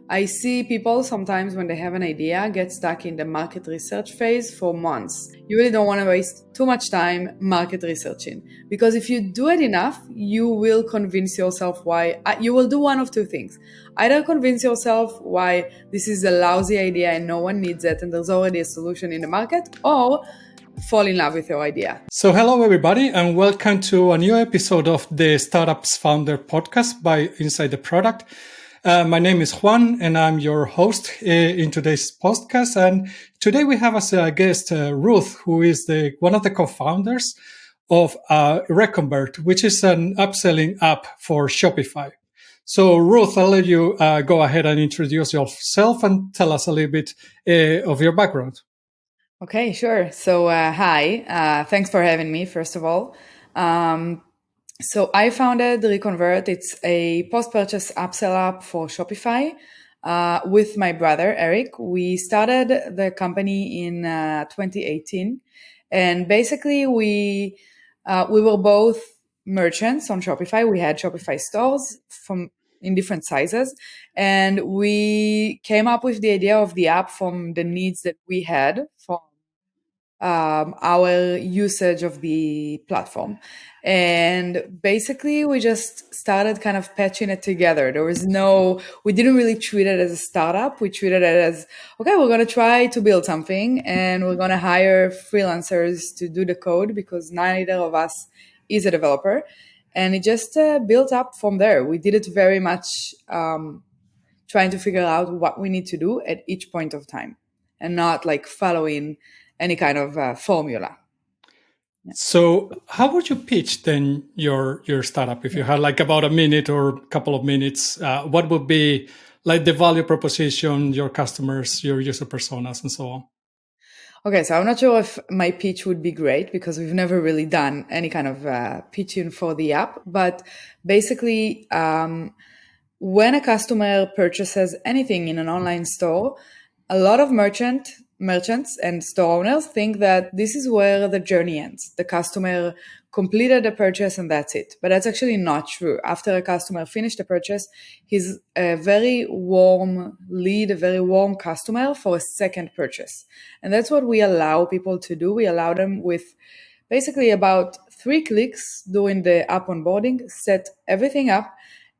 I see people sometimes when they have an idea get stuck in the market research phase for months. You really don't want to waste too much time market researching because if you do it enough, you will convince yourself why you will do one of two things. Either convince yourself why this is a lousy idea and no one needs it and there's already a solution in the market, or fall in love with your idea. So hello everybody and welcome to a new episode of the Startups Founder podcast by Inside the Product. My name is Juan and I'm your host in today's podcast. And today we have as a guest Ruth, who is one of the co-founders of Reconvert, which is an upselling app for Shopify. So Ruth, I'll let you go ahead and introduce yourself and tell us a little bit of your background. Okay, sure. So, hi. Thanks for having me, first of all. So I founded Reconvert. It's a post-purchase upsell app for Shopify with my brother, Eric. We started the company in 2018. And basically, we were both merchants on Shopify. We had Shopify stores in different sizes. And we came up with the idea of the app from the needs that we had from our usage of the platform. And basically, we just started kind of patching it together. We didn't really treat it as a startup. We treated it as, okay, we're going to try to build something and we're going to hire freelancers to do the code because neither of us is a developer. And it just built up from there. We did it very much trying to figure out what we need to do at each point of time and not like following any kind of formula. Yeah. So how would you pitch then your startup? If you had like about a minute or a couple of minutes, what would be like the value proposition, your customers, your user personas, and so on? Okay, so I'm not sure if my pitch would be great because we've never really done any kind of pitching for the app. But basically, when a customer purchases anything in an online store, a lot of merchants and store owners think that this is where the journey ends. The customer completed the purchase and that's it. But that's actually not true. After a customer finished the purchase, he's a very warm lead, a very warm customer for a second purchase. And that's what we allow people to do. We allow them with basically about 3 clicks during the app onboarding, set everything up,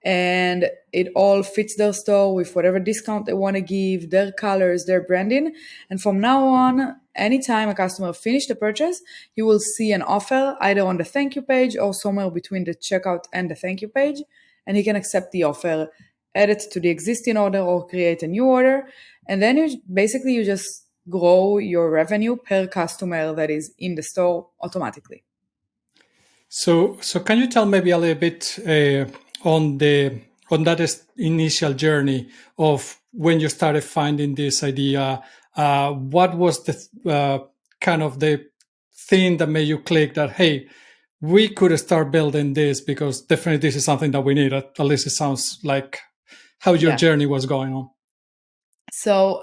and it all fits their store with whatever discount they want to give, their colors, their branding. And from now on, anytime a customer finishes the purchase, you will see an offer either on the thank you page or somewhere between the checkout and the thank you page. And he can accept the offer, add it to the existing order or create a new order. And then you just grow your revenue per customer that is in the store automatically. So can you tell maybe a little bit on that initial journey of when you started finding this idea? What was the kind of the thing that made you click that, hey, we could start building this because definitely this is something that we need. At least it sounds like how your journey was going on. So,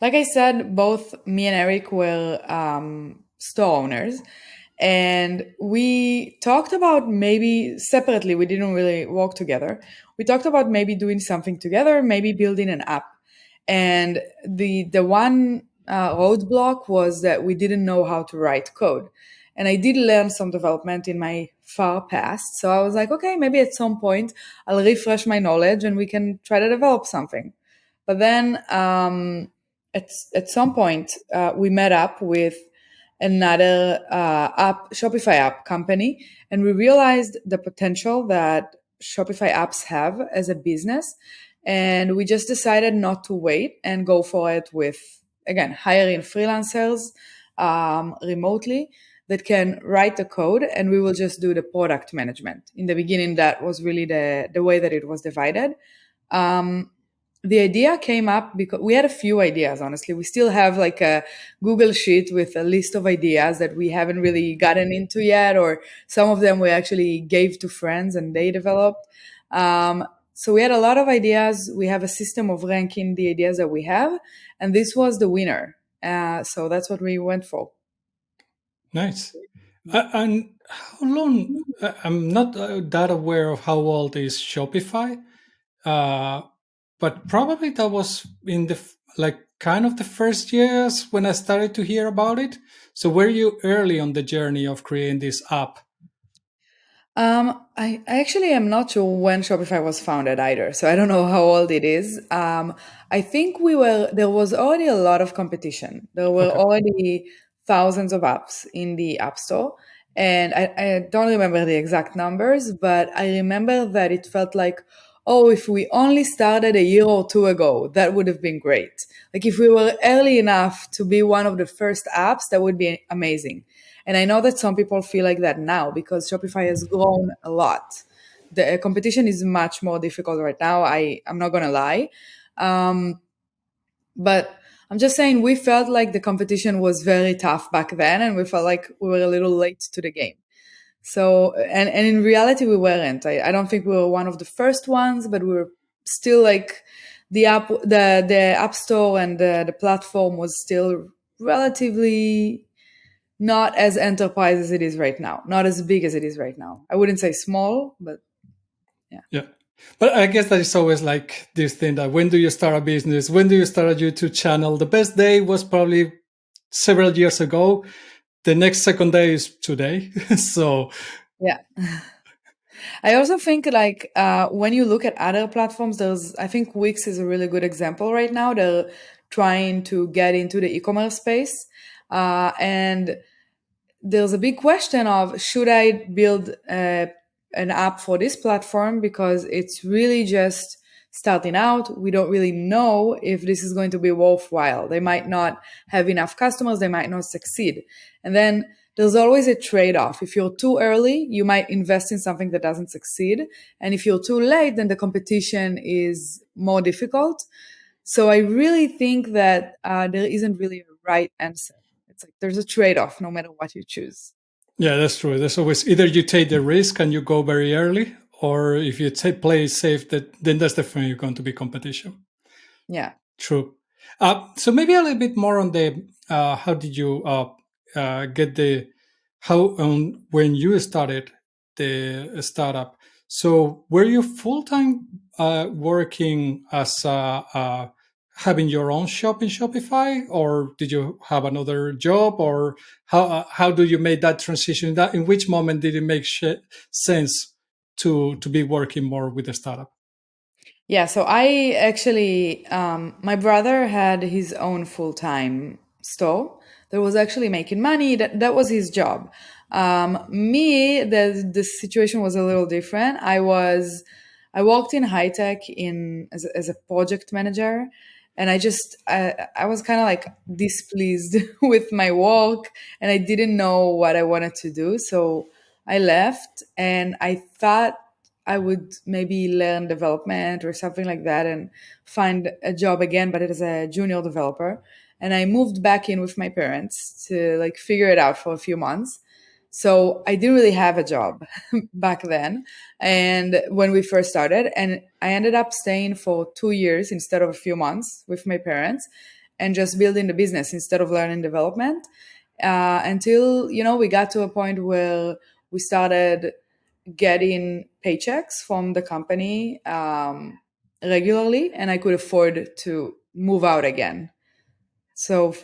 like I said, both me and Eric were store owners. And we talked about maybe separately, we didn't really work together. We talked about maybe doing something together, maybe building an app. And the one roadblock was that we didn't know how to write code. And I did learn some development in my far past. So I was like, okay, maybe at some point I'll refresh my knowledge and we can try to develop something. But then at some point we met up with another Shopify app company, and we realized the potential that Shopify apps have as a business. And we just decided not to wait and go for it with, again, hiring freelancers remotely that can write the code, and we will just do the product management. In the beginning, that was really the way that it was divided. The idea came up because we had a few ideas, honestly. We still have like a Google sheet with a list of ideas that we haven't really gotten into yet, or some of them we actually gave to friends and they developed. So we had a lot of ideas. We have a system of ranking the ideas that we have, and this was the winner. So that's what we went for. Nice. And how long? I'm not that aware of how old is Shopify. but probably that was in the like kind of the first years when I started to hear about it. So were you early on the journey of creating this app? I actually am not sure when Shopify was founded either, so I don't know how old it is. I think there was already a lot of competition. There were Okay. already thousands of apps in the App Store. And I don't remember the exact numbers, but I remember that it felt like, oh, if we only started a year or two ago, that would have been great. Like if we were early enough to be one of the first apps, that would be amazing. And I know that some people feel like that now because Shopify has grown a lot. The competition is much more difficult right now. I'm not going to lie. Um, but I'm just saying we felt like the competition was very tough back then and we felt like we were a little late to the game. So, and in reality, we weren't. I don't think we were one of the first ones, but we were still like the app store and the platform was still relatively not as enterprise as it is right now, not as big as it is right now. I wouldn't say small, but yeah. Yeah. But I guess that is always like this thing that when do you start a business? When do you start a YouTube channel? The best day was probably several years ago. The next second day is today. So Yeah. I also think like when you look at other platforms, I think Wix is a really good example right now. They're trying to get into the e-commerce space. And there's a big question of should I build an app for this platform because it's really just starting out. We don't really know if this is going to be worthwhile. They might not have enough customers. They might not succeed. And then there's always a trade-off. If you're too early, you might invest in something that doesn't succeed. And if you're too late, then the competition is more difficult. So I really think that there isn't really a right answer. It's like there's a trade-off no matter what you choose. yeah, that's true. There's always either you take the risk and you go very early, or if you play safe, then that's definitely going to be competition. Yeah. True. So maybe a little bit more on the how did you get the how when you started the startup. So were you full time working as having your own shop in Shopify, or did you have another job, or how do you make that transition? That in which moment did it make sense to be working more with the startup? Yeah, so I actually, my brother had his own full-time store that was actually making money. That was his job. The situation was a little different. I worked in high tech as a project manager, and I was kind of like displeased with my work, and I didn't know what I wanted to do. So I left, and I thought I would maybe learn development or something like that and find a job again, but as a junior developer. And I moved back in with my parents to like figure it out for a few months. So I didn't really have a job back then. And when we first started, and I ended up staying for 2 years instead of a few months with my parents and just building the business instead of learning development until, we got to a point where we started getting paychecks from the company regularly, and I could afford to move out again. So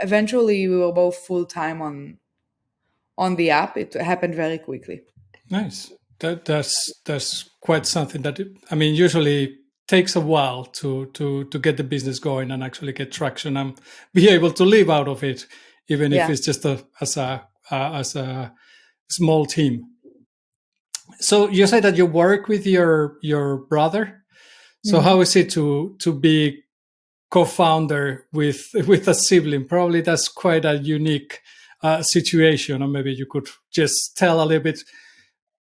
eventually we were both full time on the app. It happened very quickly. Nice. That's quite something that I mean usually takes a while to get the business going and actually get traction and be able to live out of it, even if Yeah. it's just as a small team. So you say that you work with your brother. So Mhm. how is it to be co-founder with a sibling? Probably that's quite a unique situation, or maybe you could just tell a little bit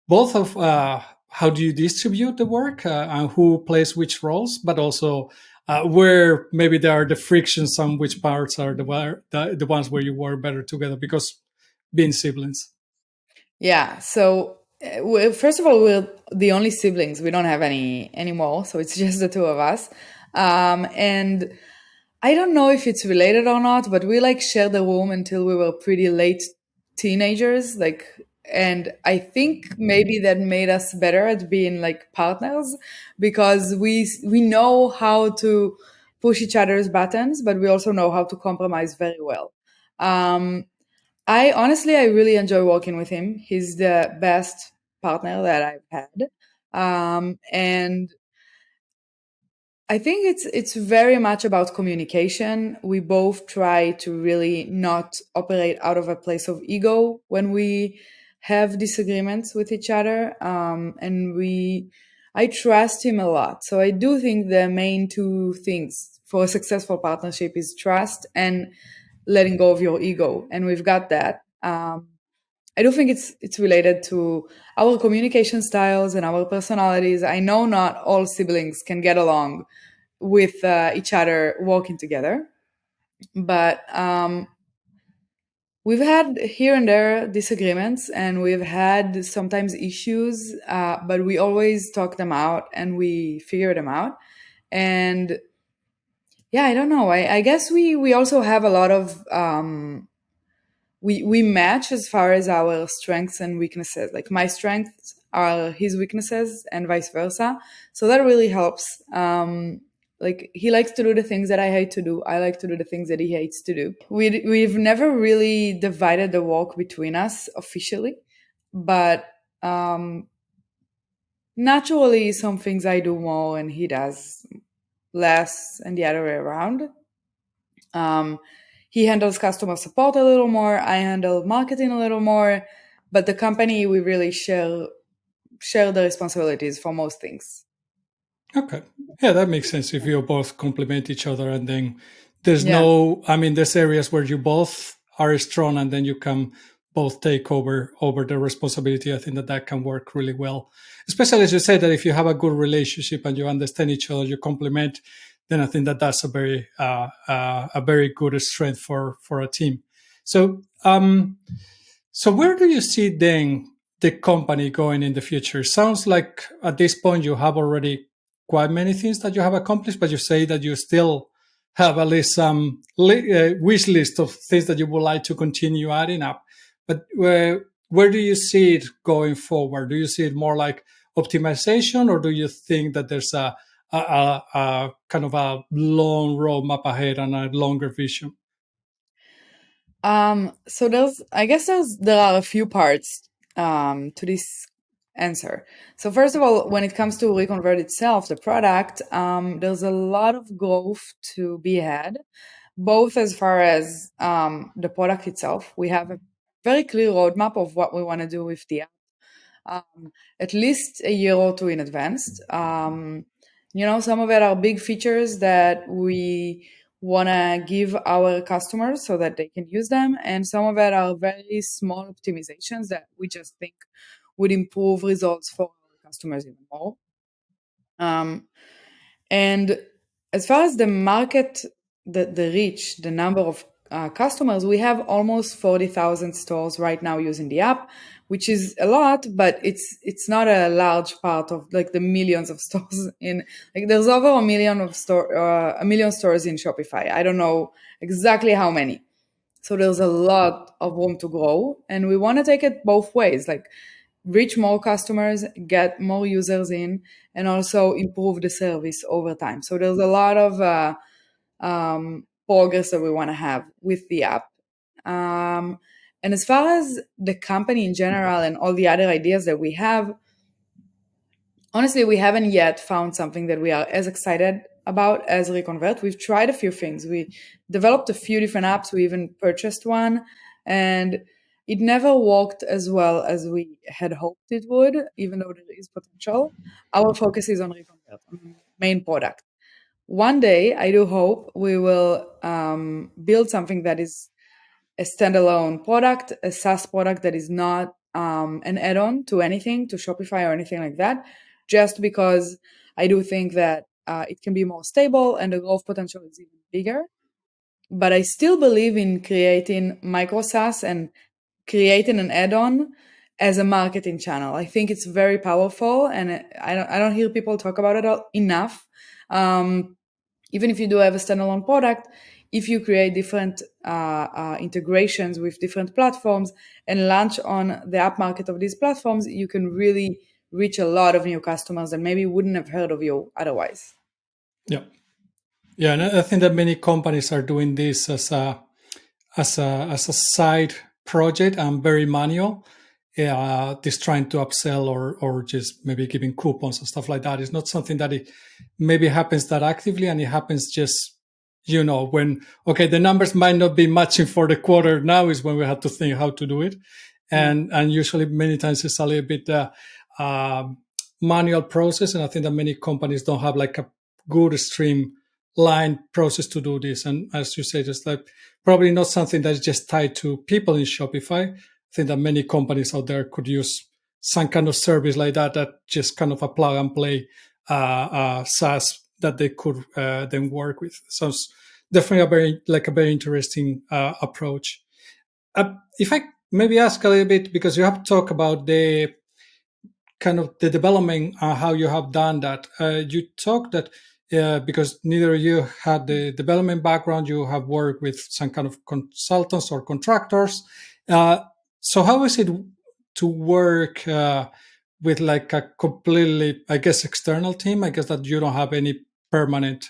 both of how do you distribute the work and who plays which roles, but also where maybe there are the frictions on which parts are the ones where you work better together because being siblings. Yeah. So, first of all, we're the only siblings. We don't have any anymore, so it's just the two of us. And I don't know if it's related or not, but we like shared the room until we were pretty late teenagers. Like And I think maybe that made us better at being like partners, because we know how to push each other's buttons, but we also know how to compromise very well. Um, I really enjoy working with him. He's the best partner that I've had. And I think it's very much about communication. We both try to really not operate out of a place of ego when we have disagreements with each other. I trust him a lot. So I do think the main two things for a successful partnership is trust and letting go of your ego. And we've got that. I do think it's related to our communication styles and our personalities. I know not all siblings can get along with each other working together, but we've had here and there disagreements, and we've had sometimes issues, but we always talk them out and we figure them out. And yeah, I don't know. I guess we also have a lot of we match as far as our strengths and weaknesses. Like my strengths are his weaknesses and vice versa. So that really helps. Like he likes to do the things that I hate to do. I like to do the things that he hates to do. We've never really divided the work between us officially, but naturally some things I do more and he does less, and the other way around. Um, he handles customer support a little more. I handle marketing a little more, but the company we really share the responsibilities for most things. Okay. Yeah, that makes sense if you both complement each other, and then there's Yeah. there's areas where you both are strong and then you can both take over the responsibility. I think that can work really well, especially as you said, that if you have a good relationship and you understand each other, you complement, then I think that that's a very good strength for a team. So so where do you see then the company going in the future? Sounds like at this point you have already quite many things that you have accomplished, but you say that you still have at least some wish list of things that you would like to continue adding up. But where do you see it going forward? Do you see it more like optimization, or do you think that there's a kind of a long roadmap ahead and a longer vision? So there are a few parts to this answer. So first of all, when it comes to Reconvert itself, the product, there's a lot of growth to be had, both as far as the product itself. We have a very clear roadmap of what we want to do with the app, at least a year or two in advance. Some of it are big features that we want to give our customers so that they can use them, and some of it are very small optimizations that we just think would improve results for our customers even more. And as far as the market, the reach, the number of customers, we have almost 40,000 stores right now using the app, which is a lot, but it's not a large part of like the millions of stores in. Like there's over a million stores in Shopify. I don't know exactly how many. So there's a lot of room to grow, and we want to take it both ways. Like reach more customers, get more users in, and also improve the service over time. So there's a lot of progress that we want to have with the app. And as far as the company in general and all the other ideas that we have, honestly, we haven't yet found something that we are as excited about as Reconvert. We've tried a few things. We developed a few different apps. We even purchased one, and it never worked as well as we had hoped it would, even though there is potential. Our focus is on Reconvert, on the main product. One day, I do hope we will build something that is a standalone product, a SaaS product that is not an add-on to anything, to Shopify or anything like that, just because I do think that it can be more stable and the growth potential is even bigger. But I still believe in creating micro-SaaS and creating an add-on as a marketing channel. I think it's very powerful, and I don't hear people talk about it enough. Even if you do have a standalone product, if you create different integrations with different platforms and launch on the app market of these platforms, you can really reach a lot of new customers that maybe wouldn't have heard of you otherwise. Yeah. Yeah, and I think that many companies are doing this as a side project and very manual. Just trying to upsell or just maybe giving coupons and stuff like that. It's not something that it maybe happens that actively, and it happens just when the numbers might not be matching for the quarter. Now is when we have to think how to do it, and usually many times it's a little bit manual process, and I think that many companies don't have like a good streamlined process to do this. And as you say, just like probably not something that's just tied to people in Shopify. I think that many companies out there could use some kind of service like that just kind of a plug and play SaaS that they could then work with. So it's definitely a very interesting approach. If I maybe ask a little bit, because you have talked about the kind of the development, how you have done that. You talked that because neither of you had the development background, you have worked with some kind of consultants or contractors. So how is it to work with like a completely, I guess, external team? I guess that you don't have any permanent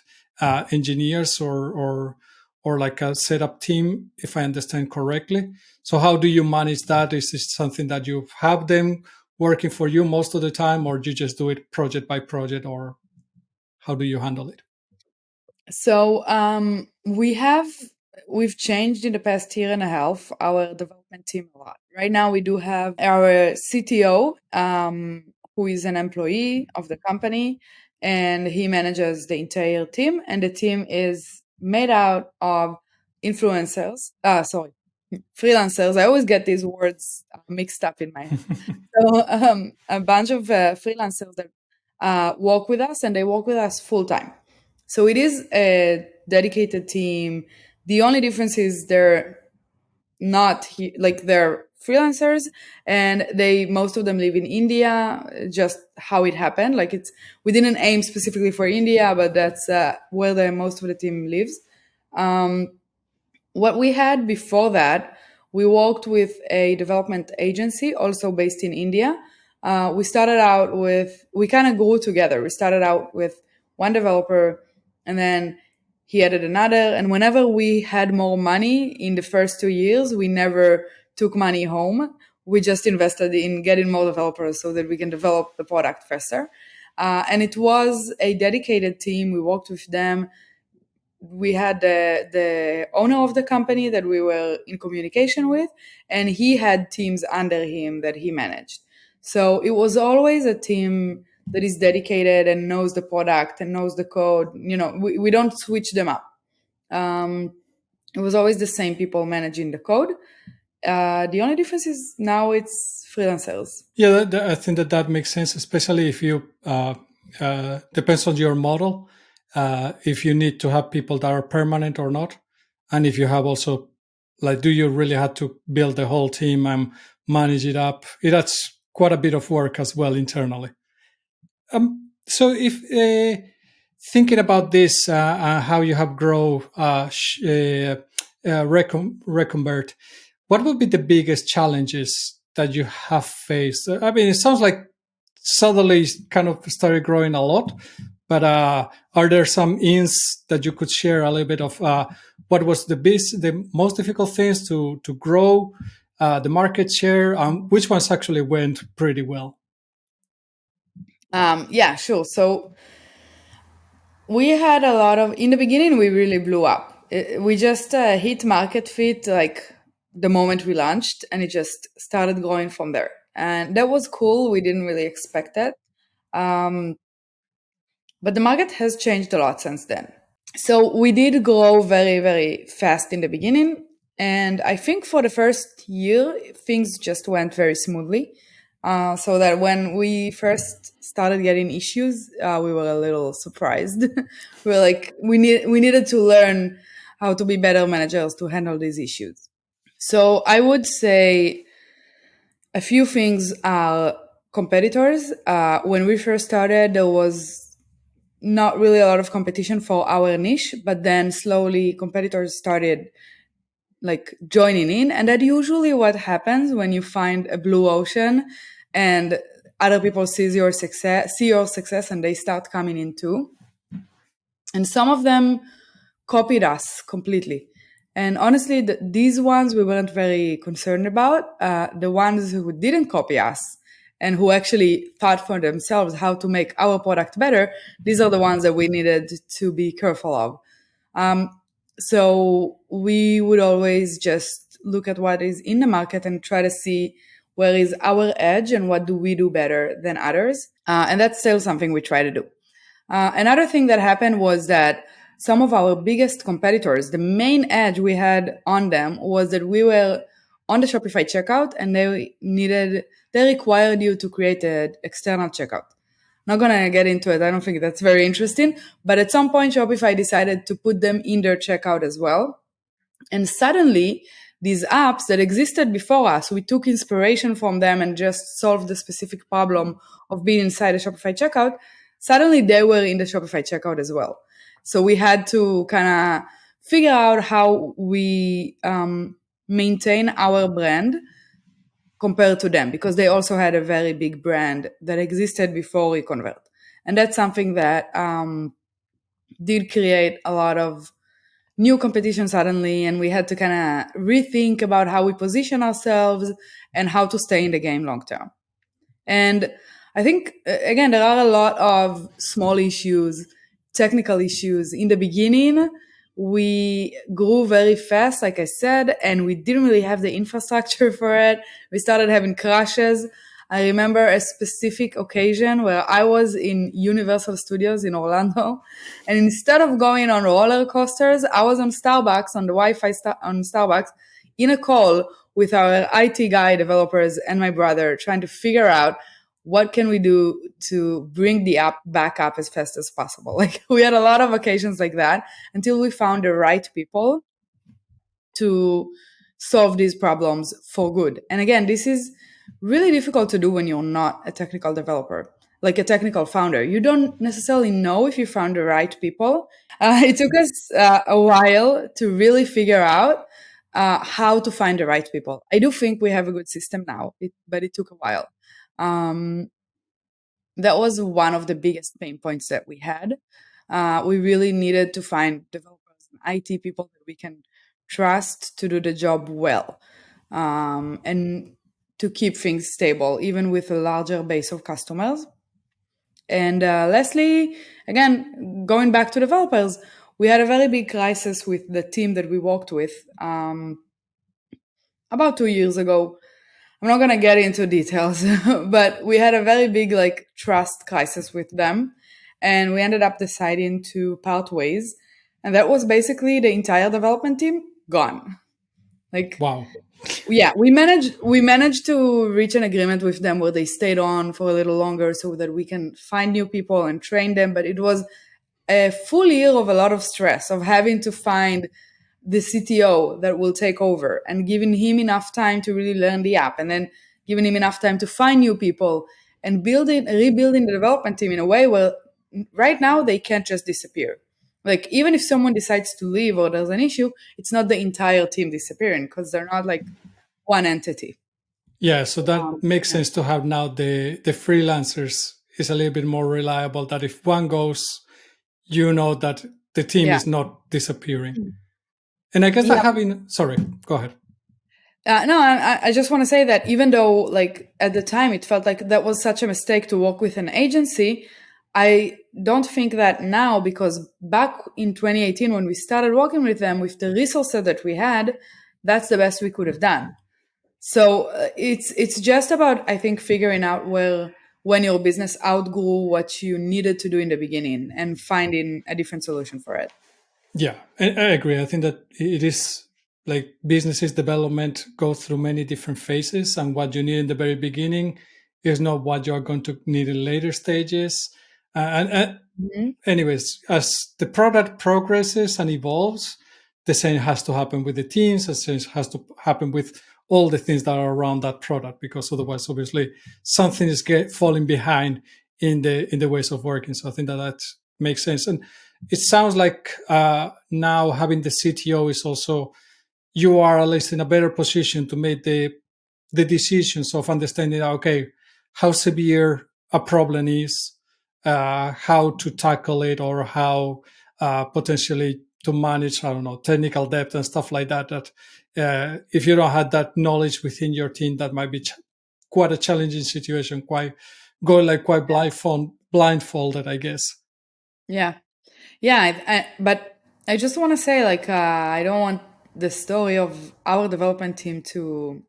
engineers or like a setup team, if I understand correctly. So how do you manage that? Is this something that you have them working for you most of the time, or do you just do it project by project, or how do you handle it? So we've changed in the past year and a half our development team a lot. Right now we do have our CTO, who is an employee of the company, and he manages the entire team. And the team is made out of influencers. Freelancers. I always get these words mixed up in my head. So a bunch of freelancers that work with us, and they work with us full time. So it is a dedicated team. The only difference is they're not they're freelancers, and most of them live in India. Just how it happened. We didn't aim specifically for India, but that's where most of the team lives. What we had before that, we worked with a development agency also based in India. We kind of grew together. We started out with one developer, and then he added another. And whenever we had more money in the first 2 years, we never took money home. We just invested in getting more developers so that we can develop the product faster. And it was a dedicated team. We worked with them. We had the owner of the company that we were in communication with, and he had teams under him that he managed. So it was always a team that is dedicated and knows the product and knows the code. We don't switch them up. It was always the same people managing the code. The only difference is now it's freelancers. Yeah, I think that makes sense, especially if you depends on your model. If you need to have people that are permanent or not, and if you have also do you really have to build the whole team and manage it up? That's quite a bit of work as well internally. So if thinking about this, how you have grown Reconvert, what would be the biggest challenges that you have faced? I mean, it sounds like suddenly kind of started growing a lot, but are there some ins that you could share a little bit of what was the most difficult things to grow the market share? Which ones actually went pretty well? Yeah, sure. So we had in the beginning, we really blew up. We just hit market fit the moment we launched, and it just started going from there. And that was cool. We didn't really expect that. But the market has changed a lot since then. So we did grow very, very fast in the beginning. And I think for the first year, things just went very smoothly. So that when we first started getting issues, we were a little surprised. We were we needed to learn how to be better managers to handle these issues. So I would say a few things are competitors. When we first started, there was not really a lot of competition for our niche, but then slowly competitors started like joining in. And that usually what happens when you find a blue ocean and other people see your success and they start coming in too. And some of them copied us completely. And honestly, these ones we weren't very concerned about. The ones who didn't copy us and who actually thought for themselves how to make our product better, these are the ones that we needed to be careful of. So we would always just look at what is in the market and try to see where is our edge and what do we do better than others. And that's still something we try to do. Another thing that happened was that some of our biggest competitors, the main edge we had on them was that we were on the Shopify checkout and they required you to create an external checkout. Not going to get into it. I don't think that's very interesting. But at some point, Shopify decided to put them in their checkout as well. And suddenly, these apps that existed before us, we took inspiration from them and just solved the specific problem of being inside a Shopify checkout. Suddenly, they were in the Shopify checkout as well. So we had to kind of figure out how we maintain our brand compared to them, because they also had a very big brand that existed before Reconvert. And that's something that did create a lot of new competition suddenly, and we had to kind of rethink about how we position ourselves and how to stay in the game long term. And I think, again, there are a lot of small issues, technical issues. In the beginning, we grew very fast, like I said, and we didn't really have the infrastructure for it. We started having crashes. I remember a specific occasion where I was in Universal Studios in Orlando, and instead of going on roller coasters, I was on Starbucks, on the Wi-Fi on Starbucks, in a call with our IT guy, developers, and my brother, trying to figure out what can we do to bring the app back up as fast as possible. Like, we had a lot of occasions like that until we found the right people to solve these problems for good. And again, this is really difficult to do when you're not a technical developer, like a technical founder. You don't necessarily know if you found the right people. It took us a while to really figure out how to find the right people. I do think we have a good system now, but it took a while. That was one of the biggest pain points that we had. We really needed to find developers and IT people that we can trust to do the job well, and to keep things stable, even with a larger base of customers. And lastly, again, going back to developers, we had a very big crisis with the team that we worked with about 2 years ago. I'm not going to get into details, but we had a very big trust crisis with them, and we ended up deciding to part ways. And that was basically the entire development team gone. Wow. Yeah, we managed to reach an agreement with them where they stayed on for a little longer so that we can find new people and train them. But it was a full year of a lot of stress of having to find the CTO that will take over and giving him enough time to really learn the app, and then giving him enough time to find new people and rebuilding the development team in a way where right now they can't just disappear. Like, even if someone decides to leave or there's an issue, it's not the entire team disappearing, because they're not like one entity. Yeah, so that makes sense to have now the freelancers is a little bit more reliable, that if one goes, you know that the team is not disappearing. And I guess sorry, go ahead. No, I just want to say that even though at the time it felt like that was such a mistake to work with an agency, I don't think that now, because back in 2018 when we started working with them with the resources that we had, that's the best we could have done. So it's just about, I think, figuring out when your business outgrew what you needed to do in the beginning and finding a different solution for it. Yeah, I agree. I think that it is like businesses development go through many different phases, and what you need in the very beginning is not what you're going to need in later stages. Anyways, as the product progresses and evolves, the same has to happen with the teams. The same has to happen with all the things that are around that product, because otherwise, obviously, something is falling behind in the ways of working. So I think that makes sense. And it sounds like now having the CTO is also, you are at least in a better position to make the decisions of understanding, okay, how severe a problem is, how to tackle it, or how potentially to manage, I don't know, technical debt and stuff like that. That if you don't have that knowledge within your team, that might be quite a challenging situation, quite blindfolded, I guess. Yeah. Yeah, but I just want to say, like, I don't want the story of our development team to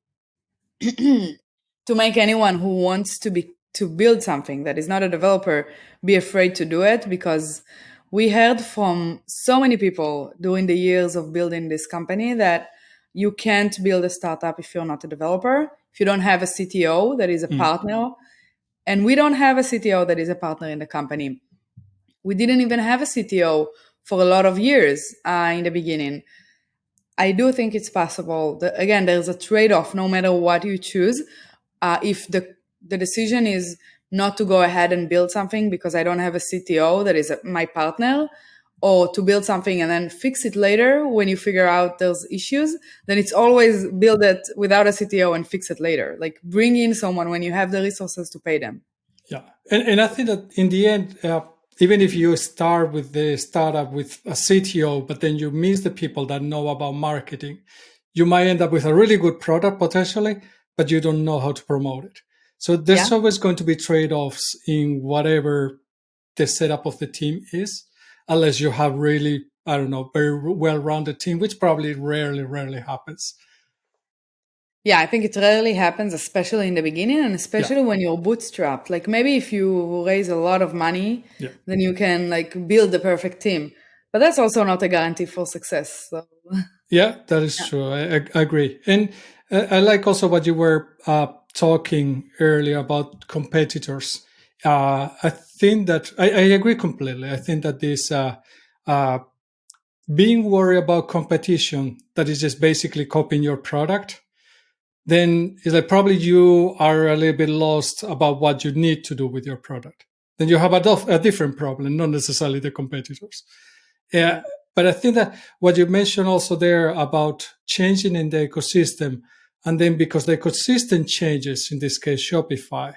to make anyone who wants to build something that is not a developer be afraid to do it, because we heard from so many people during the years of building this company that you can't build a startup if you're not a developer, if you don't have a CTO that is a partner. And we don't have a CTO that is a partner in the company. We didn't even have a CTO for a lot of years in the beginning. I do think it's possible. Again, there's a trade-off no matter what you choose. If the decision is not to go ahead and build something because I don't have a CTO that is my partner, or to build something and then fix it later when you figure out there's issues, then it's always build it without a CTO and fix it later. Like, bring in someone when you have the resources to pay them. Yeah. And I think that in the end, even if you start with the startup with a CTO, but then you miss the people that know about marketing, you might end up with a really good product potentially, but you don't know how to promote it. So there's always going to be trade-offs in whatever the setup of the team is, unless you have really, I don't know, very well-rounded team, which probably rarely happens. Yeah, I think it rarely happens, especially in the beginning, and especially when you're bootstrapped. Like, maybe if you raise a lot of money, then you can like build the perfect team. But that's also not a guarantee for success. So. Yeah, that is true. I agree. And I like also what you were talking earlier about competitors. I think that I agree completely. I think that this being worried about competition that is just basically copying your product, then it's like probably you are a little bit lost about what you need to do with your product. Then you have a different problem, not necessarily the competitors. Yeah. But I think that what you mentioned also there about changing in the ecosystem, and then because the ecosystem changes, in this case, Shopify,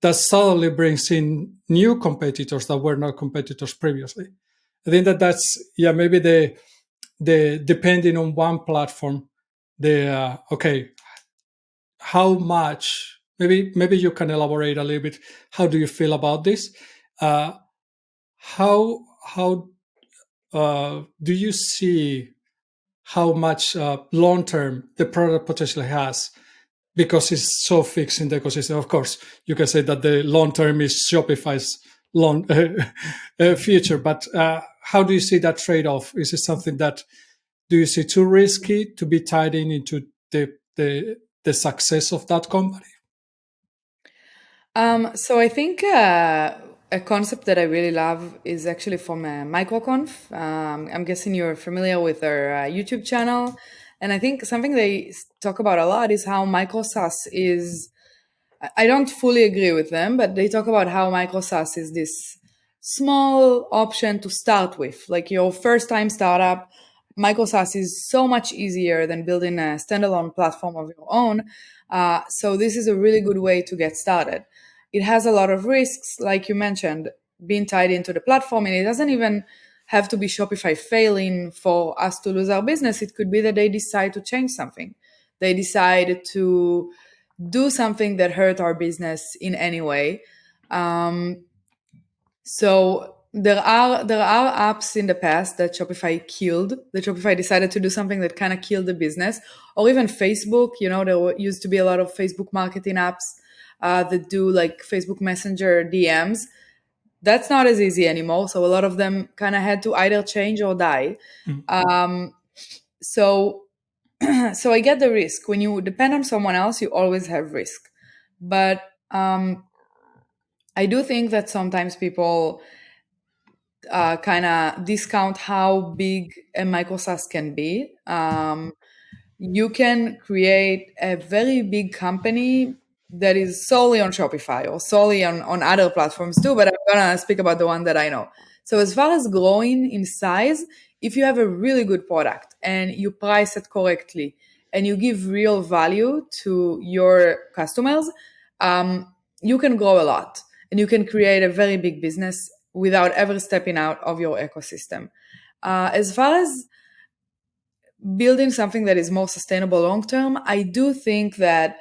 that suddenly brings in new competitors that were not competitors previously. I think that that's, maybe the depending on one platform, okay, how much, maybe you can elaborate a little bit. How do you feel about this? How do you see how much long term the product potentially has, because it's so fixed in the ecosystem? Of course, you can say that the long term is Shopify's long future, but how do you see that trade off? Is it something that, do you see too risky to be tied into the success of that company? So I think a concept that I really love is actually from MicroConf. I'm guessing you're familiar with their YouTube channel. And I think something they talk about a lot is how micro-SaaS is, I don't fully agree with them, but they talk about how micro-SaaS is this small option to start with. Like, your first time startup, micro-SaaS is so much easier than building a standalone platform of your own. So this is a really good way to get started. It has a lot of risks, like you mentioned, being tied into the platform, and it doesn't even have to be Shopify failing for us to lose our business. It could be that they decide to change something. They decide to do something that hurt our business in any way. So there are apps in the past that Shopify killed. That Shopify decided to do something that kind of killed the business, or even Facebook. There used to be a lot of Facebook marketing apps that do like Facebook Messenger DMs. That's not as easy anymore. So a lot of them kind of had to either change or die. So so I get the risk. When you depend on someone else, you always have risk. But I do think that sometimes people kind of discount how big a micro-SaaS can be. You can create a very big company that is solely on Shopify or solely on other platforms too, but I'm going to speak about the one that I know. So as far as growing in size, if you have a really good product and you price it correctly and you give real value to your customers, you can grow a lot and you can create a very big business without ever stepping out of your ecosystem. As far as building something that is more sustainable long term, I do think that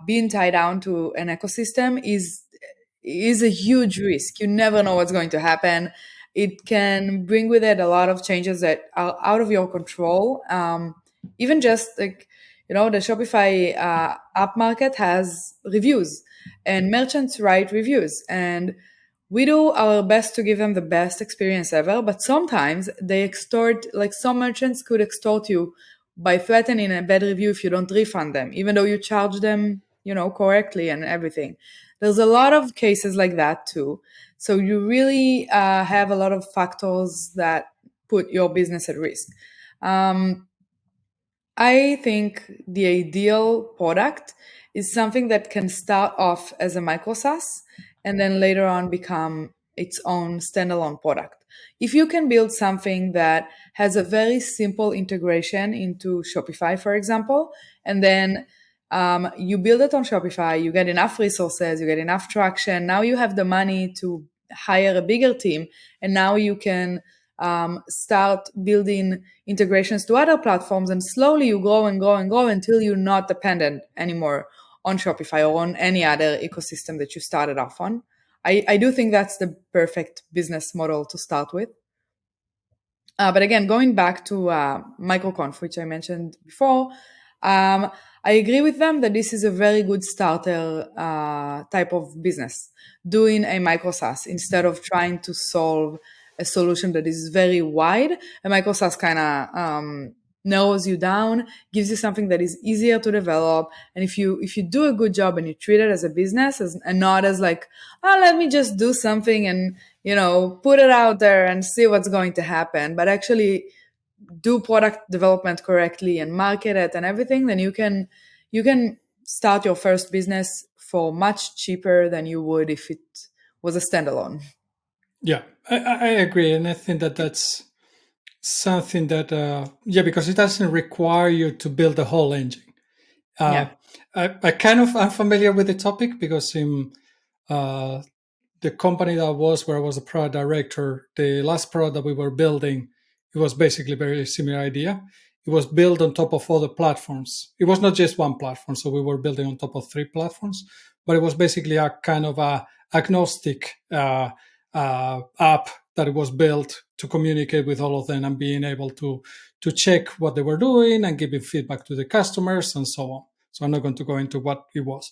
being tied down to an ecosystem is a huge risk. You never know what's going to happen. It can bring with it a lot of changes that are out of your control. Even just like, the Shopify app market has reviews and merchants write reviews. And we do our best to give them the best experience ever, but sometimes they extort, like some merchants could extort you by threatening a bad review if you don't refund them, even though you charge them, correctly and everything. There's a lot of cases like that too. So you really have a lot of factors that put your business at risk. I think the ideal product is something that can start off as a micro-SaaS and then later on become its own standalone product. If you can build something that has a very simple integration into Shopify, for example, and then you build it on Shopify, you get enough resources, you get enough traction. Now you have the money to hire a bigger team, and now you can start building integrations to other platforms, and slowly you grow and grow and grow until you're not dependent anymore on Shopify or on any other ecosystem that you started off on. I do think that's the perfect business model to start with. But again, going back to MicroConf, which I mentioned before, I agree with them that this is a very good starter type of business, doing a micro SaaS instead of trying to solve a solution that is very wide. A micro SaaS kind of narrows you down, gives you something that is easier to develop. And if you do a good job and you treat it as a business and not as like, oh, let me just do something and put it out there and see what's going to happen, but actually do product development correctly and market it and everything, then you can start your first business for much cheaper than you would if it was a standalone. Yeah, I agree. And I think that that's something that, because it doesn't require you to build the whole engine. Yeah. I kind of am familiar with the topic because in the company where I was a product director, the last product that we were building, it was basically a very similar idea. It was built on top of other platforms. It was not just one platform, so we were building on top of 3 platforms, but it was basically a kind of a agnostic app that it was built to communicate with all of them and being able to check what they were doing and giving feedback to the customers and so on. So I'm not going to go into what it was,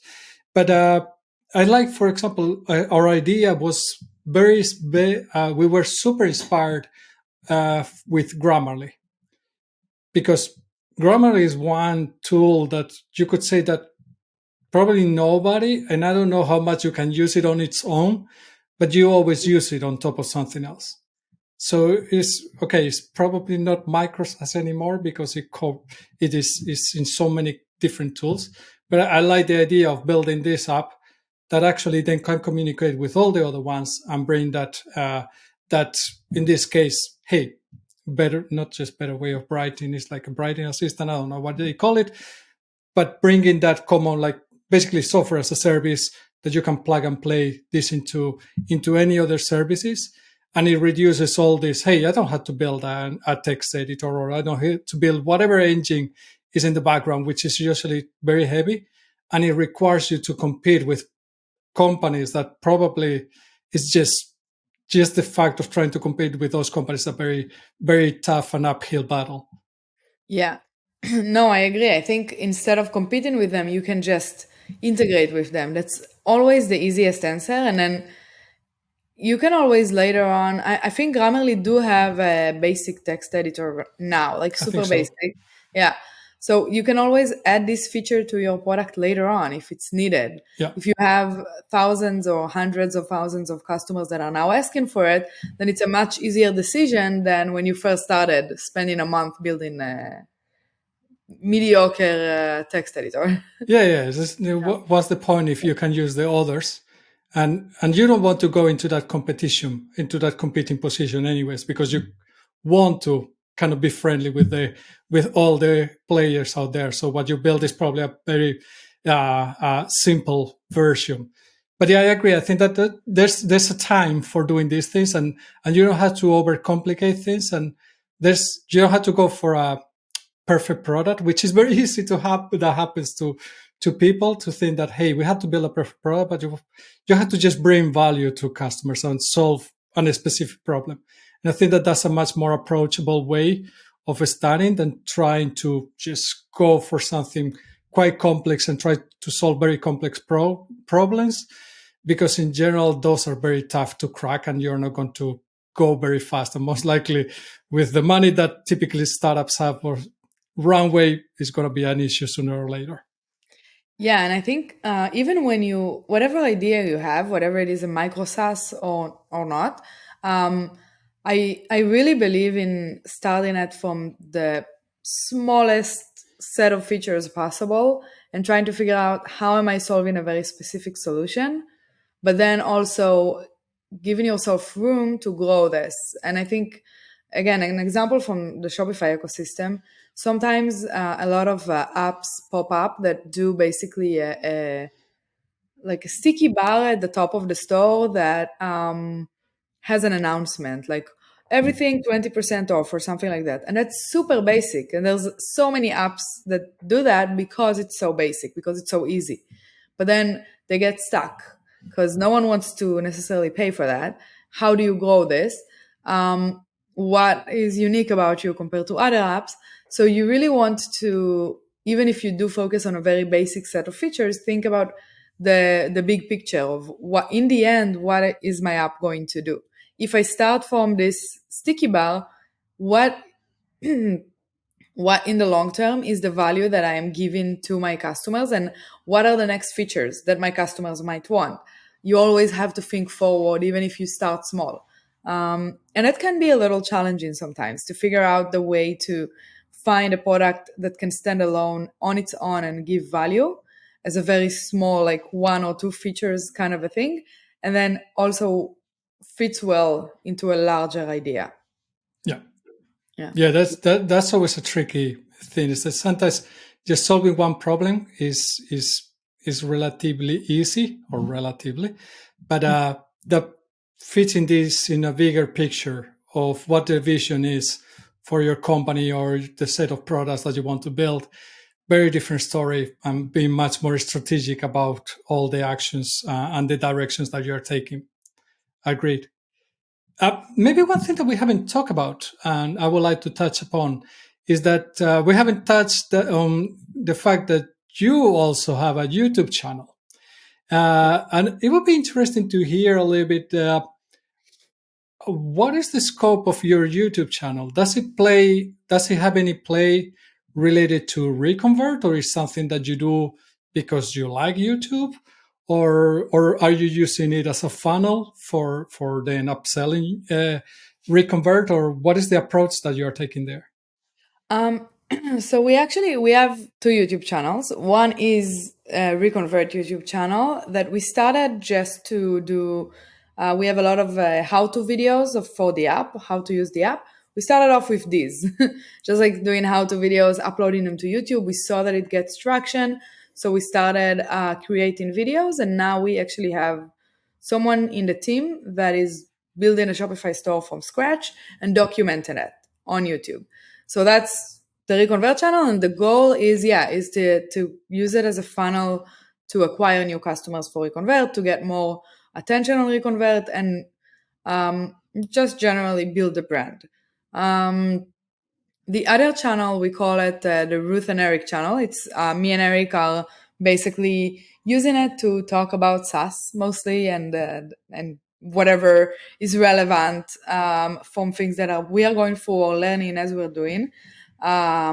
but I like, for example, our idea was we were super inspired with Grammarly, because Grammarly is one tool that you could say that probably nobody, and I don't know how much you can use it on its own, but you always use it on top of something else. So it's probably not micro-SaaS anymore because it is in so many different tools. But I like the idea of building this app that actually then can communicate with all the other ones and bring that in this case, hey, not just better way of writing, it's like a writing assistant, I don't know what they call it, but bringing that common, like basically software as a service that you can plug and play this into any other services. And it reduces all this, hey, I don't have to build a text editor, or I don't have to build whatever engine is in the background, which is usually very heavy. And it requires you to compete with companies that probably is just the fact of trying to compete with those companies a very, very tough and uphill battle. Yeah. No, I agree. I think instead of competing with them, you can just integrate with them. That's always the easiest answer. And then you can always later on, I think Grammarly do have a basic text editor now, like super basic. Yeah. So you can always add this feature to your product later on if it's needed. Yeah. If you have thousands or hundreds of thousands of customers that are now asking for it, then it's a much easier decision than when you first started spending a month building a mediocre text editor. Yeah. What's the point if you can use the others and you don't want to go into that competition, into that competing position anyways, because you want to kind of be friendly with all the players out there. So what you build is probably a very simple version. But yeah, I agree. I think that there's a time for doing these things, and you don't have to overcomplicate things, and you don't have to go for a perfect product, which is very easy to happen. That happens to people, to think that, hey, we have to build a perfect product, but you have to just bring value to customers and solve a specific problem. And I think that that's a much more approachable way of starting than trying to just go for something quite complex and try to solve very complex problems, because in general those are very tough to crack and you're not going to go very fast. And most likely, with the money that typically startups have, or runway, is going to be an issue sooner or later. Yeah, and I think even when whatever idea you have, whatever it is, a micro-SaaS or not, I really believe in starting it from the smallest set of features possible and trying to figure out how am I solving a very specific solution, but then also giving yourself room to grow this. And I think, again, an example from the Shopify ecosystem, sometimes a lot of apps pop up that do basically like a sticky bar at the top of the store that has an announcement like everything 20% off or something like that. And that's super basic. And there's so many apps that do that because it's so basic, because it's so easy. But then they get stuck because no one wants to necessarily pay for that. How do you grow this? What is unique about you compared to other apps? So you really want to, even if you do focus on a very basic set of features, think about the big picture of what, in the end, what is my app going to do? If I start from this sticky bar, what what in the long term is the value that I am giving to my customers, and what are the next features that my customers might want? You always have to think forward, even if you start small. And it can be a little challenging sometimes to figure out the way to find a product that can stand alone on its own and give value as a very small, like one or two features kind of a thing, and then also fits well into a larger idea. Yeah. Yeah. Yeah, that's always a tricky thing. Is that sometimes just solving one problem is relatively easy, or relatively, but the fitting this in a bigger picture of what the vision is for your company or the set of products that you want to build, very different story, and being much more strategic about all the actions and the directions that you're taking. Agreed. Maybe one thing that we haven't talked about, and I would like to touch upon, is that we haven't touched on the fact that you also have a YouTube channel. And it would be interesting to hear a little bit, what is the scope of your YouTube channel? Does it have any play related to Reconvert, or is something that you do because you like YouTube? Or are you using it as a funnel for then upselling Reconvert, or what is the approach that you're taking there? So we have two YouTube channels. One is a Reconvert YouTube channel that we started just to do. We have a lot of how-to videos for the app, how to use the app. We started off with these, just like doing how-to videos, uploading them to YouTube. We saw that it gets traction, so we started creating videos, and now we actually have someone in the team that is building a Shopify store from scratch and documenting it on YouTube. So that's the Reconvert channel, and the goal is to use it as a funnel to acquire new customers for Reconvert, to get more attention on Reconvert, and just generally build the brand. The other channel, we call it the Ruth and Eric channel. It's me and Eric are basically using it to talk about SaaS mostly, and whatever is relevant from things that we are going through or learning as we're doing. The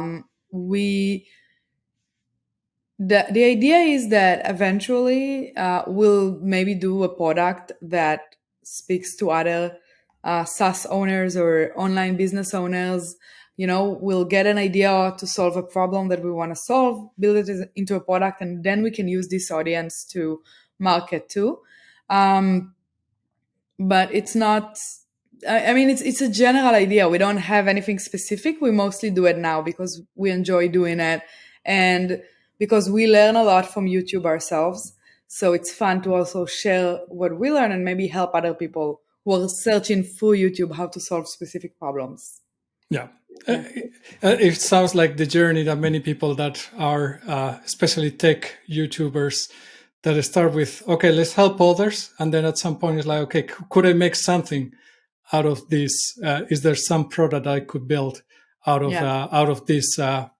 idea is that eventually we'll maybe do a product that speaks to other SaaS owners or online business owners. We'll get an idea to solve a problem that we want to solve, build it into a product, and then we can use this audience to market to. Um, but it's not. I mean, it's a general idea. We don't have anything specific. We mostly do it now because we enjoy doing it, and because we learn a lot from YouTube ourselves. So it's fun to also share what we learn and maybe help other people who are searching through YouTube how to solve specific problems. Yeah. It sounds like the journey that many people that are, especially tech YouTubers, that start with, okay, let's help others. And then at some point it's like, okay, could I make something out of this? Is there some product I could build out of this? Not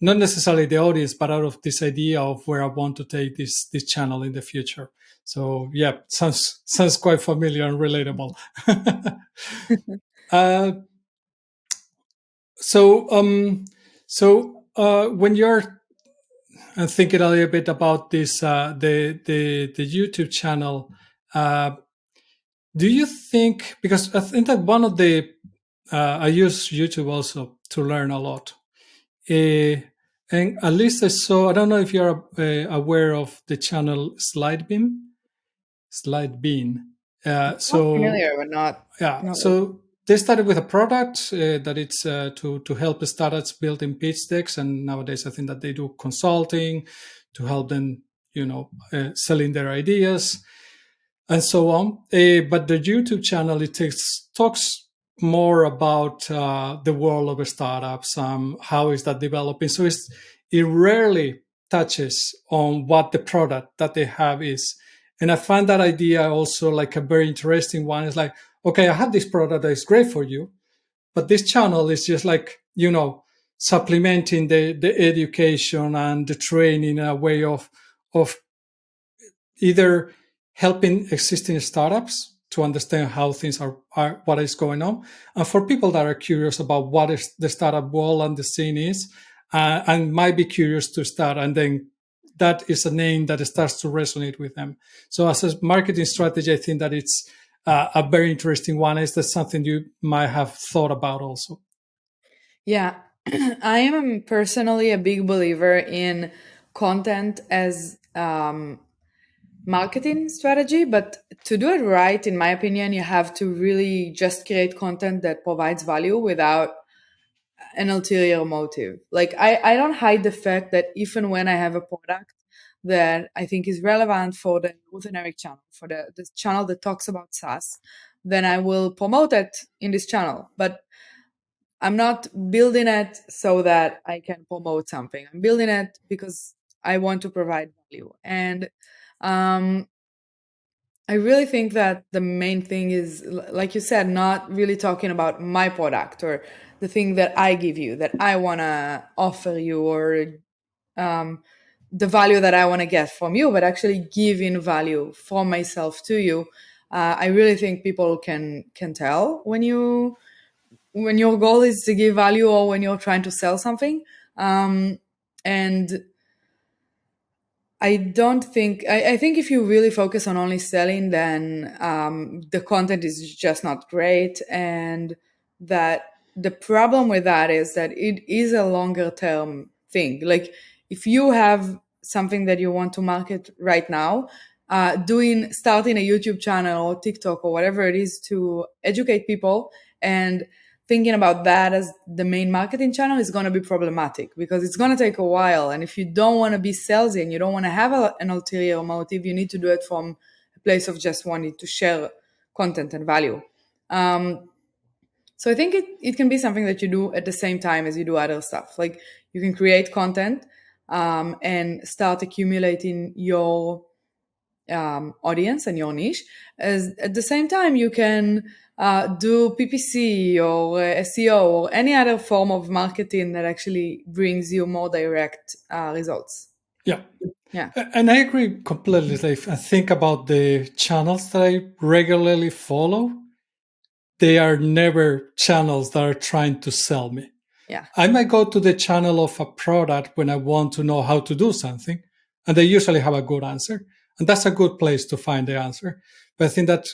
necessarily the audience, but out of this idea of where I want to take this channel in the future. So yeah, sounds quite familiar and relatable. uh, when you're thinking a little bit about this, the YouTube channel, do you think, because I think that one of the I use YouTube also to learn a lot. And at least I saw, I don't know if you're aware of the channel Slidebean. Not familiar, but Yeah, not so they started with a product that it's to help the startups building pitch decks, and nowadays I think that they do consulting to help them, selling their ideas and so on. But the YouTube channel talks more about the world of startups, how is that developing. So it rarely touches on what the product that they have is. And I find that idea also like a very interesting one. It's like, okay, I have this product that is great for you, but this channel is just like, supplementing the education and the training in a way of either helping existing startups to understand how things are what is going on, and for people that are curious about what is the startup world and the scene is, and might be curious to start, and then that is a name that starts to resonate with them. So as a marketing strategy, I think that it's a very interesting one. Is that something you might have thought about also? Yeah, I am personally a big believer in content as marketing strategy, but to do it right, in my opinion, you have to really just create content that provides value without an ulterior motive. Like I don't hide the fact that even when I have a product that I think is relevant for the Ruth and Eric channel, for the channel that talks about SaaS, then I will promote it in this channel. But I'm not building it so that I can promote something. I'm building it because I want to provide value. And um, I really think that the main thing is, like you said, not really talking about my product or the thing that I give you, that I want to offer you, or um, the value that I want to get from you, but actually giving value from myself to you. I really think people can tell when your goal is to give value or when you're trying to sell something. And I don't think I think if you really focus on only selling, then the content is just not great, and that the problem with that is that it is a longer term thing. Like if you have something that you want to market right now, starting a YouTube channel or TikTok or whatever it is to educate people, and thinking about that as the main marketing channel is going to be problematic because it's going to take a while. And if you don't want to be salesy and you don't want to have an ulterior motive, you need to do it from a place of just wanting to share content and value. So I think it can be something that you do at the same time as you do other stuff. Like you can create content and start accumulating your audience and your niche. As at the same time, you can do PPC or SEO or any other form of marketing that actually brings you more direct results. Yeah. Yeah. And I agree completely. Like, I think about the channels that I regularly follow. They are never channels that are trying to sell me. Yeah. I might go to the channel of a product when I want to know how to do something, and they usually have a good answer. And that's a good place to find the answer. But I think that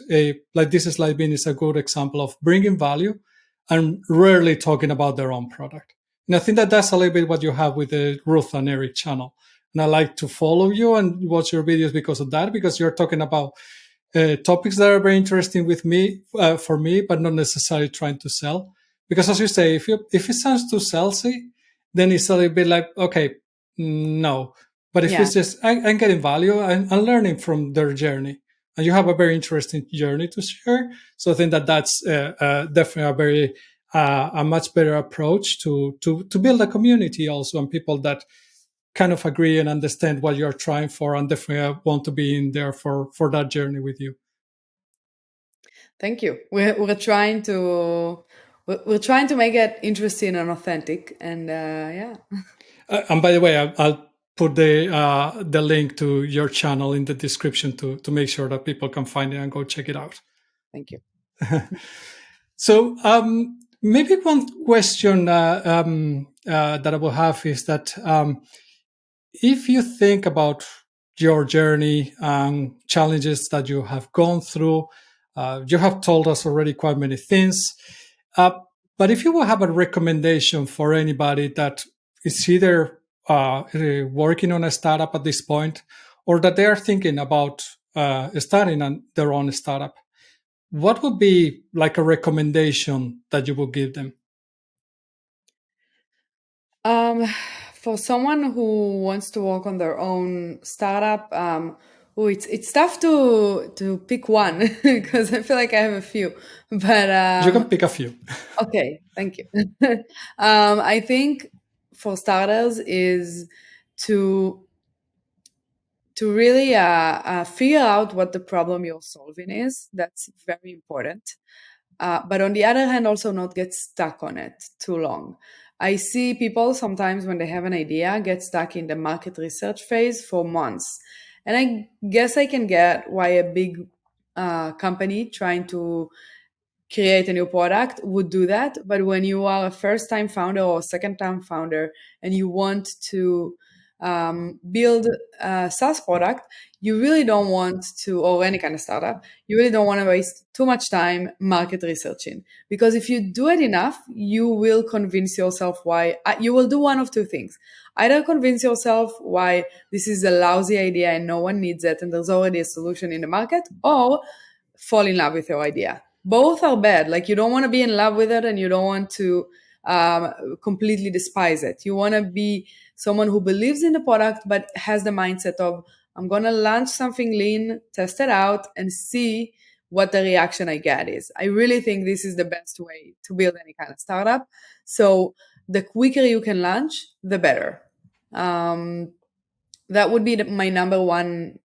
like this is like being is a good example of bringing value and rarely talking about their own product. And I think that that's a little bit what you have with the Ruth and Eric channel. And I like to follow you and watch your videos because of that, because you're talking about topics that are very interesting with me, for me, but not necessarily trying to sell. Because as you say, if it sounds too salesy, then it's a little bit like, okay, no. But if it's just, I'm getting value, I'm learning from their journey. And you have a very interesting journey to share. So I think that's definitely a very, a much better approach to build a community also, and people that kind of agree and understand what you're trying for, and definitely want to be in there for that journey with you. Thank you. We're trying to make it interesting and authentic, and yeah. And by the way, I'll put the link to your channel in the description to make sure that people can find it and go check it out. Thank you. So maybe one question that I will have is that if you think about your journey and challenges that you have gone through, you have told us already quite many things. But if you will have a recommendation for anybody that is either working on a startup at this point, or that they are thinking about starting their own startup, what would be like a recommendation that you would give them? For someone who wants to work on their own startup, it's tough to pick one because I feel like I have a few. But you can pick a few. Okay, thank you. I think for starters is to really figure out what the problem you're solving is. That's very important. But on the other hand, also not get stuck on it too long. I see people sometimes when they have an idea get stuck in the market research phase for months. And I guess I can get why a big company trying to create a new product would do that. But when you are a first time founder or second time founder and you want to build a SaaS product, you really don't want to, or any kind of startup, you really don't want to waste too much time market researching. Because if you do it enough, you will convince yourself why. You will do one of two things. Either convince yourself why this is a lousy idea and no one needs it and there's already a solution in the market, or fall in love with your idea. Both are bad. Like, you don't want to be in love with it and you don't want to completely despise it. You want to be someone who believes in the product but has the mindset of, I'm going to launch something lean, test it out, and see what the reaction I get is. I really think this is the best way to build any kind of startup. So the quicker you can launch, the better. That would be my number one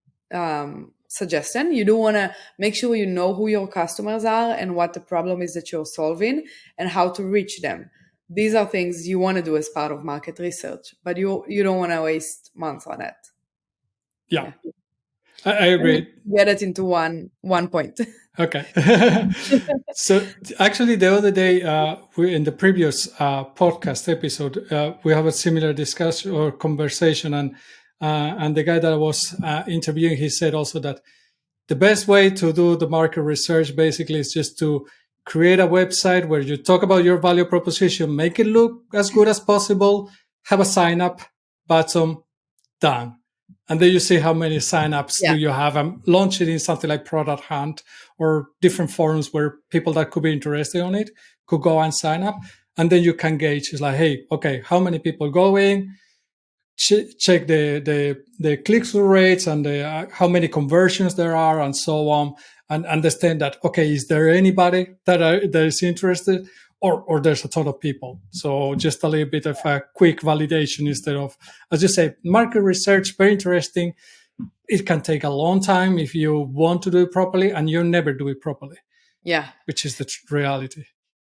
suggestion. You do want to make sure you know who your customers are and what the problem is that you're solving and how to reach them. These are things you want to do as part of market research, but you don't want to waste months on it. Yeah. I agree. Get it into one point. Okay. So actually, the other day, we in the previous podcast episode, we have a similar discussion or conversation, and the guy that I was interviewing, he said also that the best way to do the market research basically is just to create a website where you talk about your value proposition, make it look as good as possible, have a sign up button, done. And then you see how many signups do you have, and launch it in something like Product Hunt or different forums where people that could be interested on it could go and sign up. And then you can gauge, it's like, hey, okay, how many people going? Check the click-through rates and how many conversions there are and so on, and understand that, okay, is there anybody that is interested, or there's a ton of people? So just a little bit of a quick validation instead of, as you say, market research, very interesting. It can take a long time if you want to do it properly, and you never do it properly. Yeah. Which is the reality.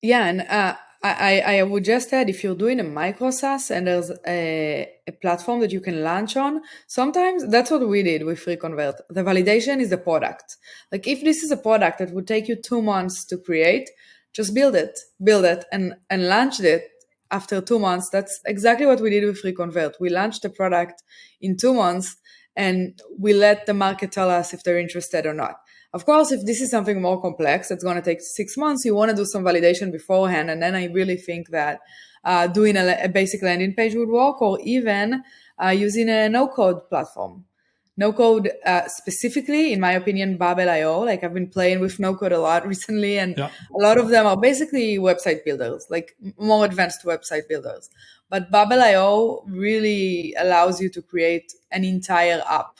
Yeah, and I would just add, if you're doing a micro-SaaS and there's a platform that you can launch on, sometimes that's what we did with Reconvert. The validation is the product. Like, if this is a product that would take you 2 months to create, just build it and launch it after 2 months. That's exactly what we did with Reconvert. We launched the product in 2 months and we let the market tell us if they're interested or not. Of course, if this is something more complex, it's going to take 6 months, you want to do some validation beforehand. And then I really think that doing a basic landing page would work, or even using a no-code platform. No-code, specifically, in my opinion, Babel.io. Like I've been playing with no-code a lot recently, and Yeah. a lot of them are basically website builders, like more advanced website builders. But Babel.io really allows you to create an entire app.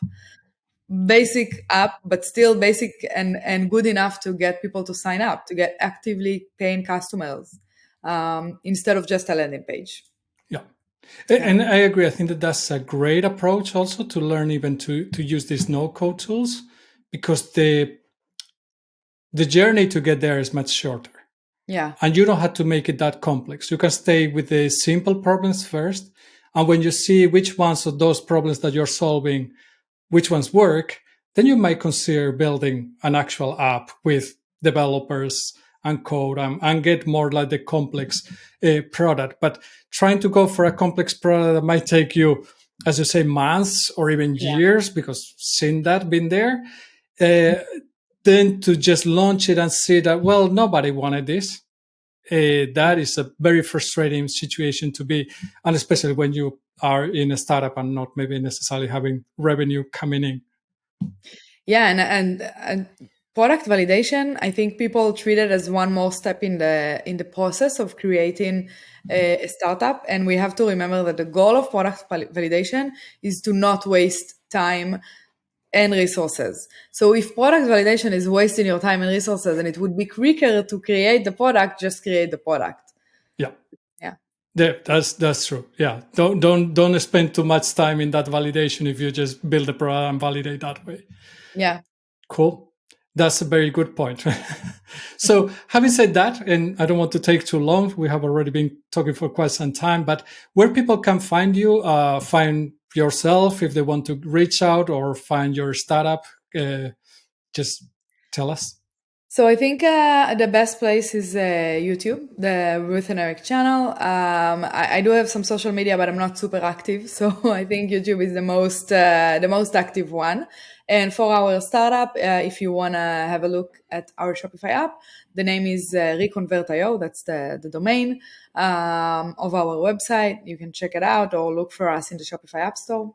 Basic app, but still basic and good enough to get people to sign up, to get actively paying customers, instead of just a landing page. Yeah. And I agree. I think that that's a great approach also to learn even to use these no-code tools, because the journey to get there is much shorter. Yeah. And you don't have to make it that complex. You can stay with the simple problems first. And when you see which ones of those problems that you're solving, which ones work, then you might consider building an actual app with developers and code, and get more like the complex product. But trying to go for a complex product that might take you, as you say, months or even years, because seen that, been there, then to just launch it and see that, well, nobody wanted this. That is a very frustrating situation to be, and especially when you are in a startup and not maybe necessarily having revenue coming in. Yeah, and product validation, I think people treat it as one more step in the process of creating a startup, and we have to remember that the goal of product validation is to not waste time and resources. So if product validation is wasting your time and resources, and it would be quicker to create the product, just create the product. Yeah. Yeah. Yeah, that's true. Yeah. Don't spend too much time in that validation if you just build a product and validate that way. Yeah. Cool. That's a very good point. So having said that, and I don't want to take too long, we have already been talking for quite some time, but where people can find you, find yourself, if they want to reach out or find your startup, just tell us. So I think the best place is YouTube, the Ruth and Eric channel. I do have some social media, but I'm not super active. So I think YouTube is the most active one. And for our startup, if you want to have a look at our Shopify app, the name is Reconvert.io. That's the domain of our website. You can check it out or look for us in the Shopify App Store.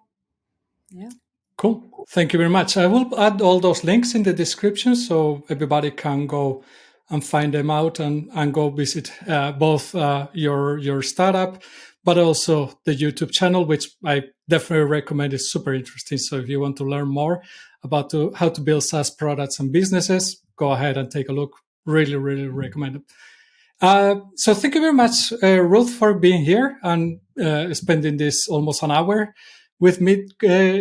Yeah. Cool. Thank you very much. I will add all those links in the description so everybody can go and find them out and go visit both your startup, but also the YouTube channel, which I definitely recommend. Is super interesting. So if you want to learn more about how to build SaaS products and businesses, go ahead and take a look. Really, really recommend it. So thank you very much, Ruth, for being here and spending this almost an hour with me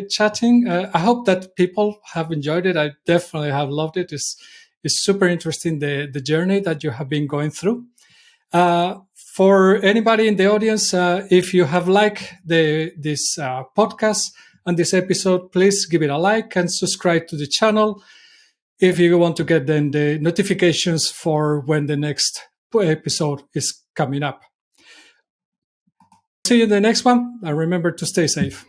chatting. I hope that people have enjoyed it. I definitely have loved it. It's super interesting, the journey that you have been going through. For anybody in the audience, if you have liked this podcast and this episode, please give it a like and subscribe to the channel if you want to get then the notifications for when the next episode is coming up. See you in the next one, and remember to stay safe.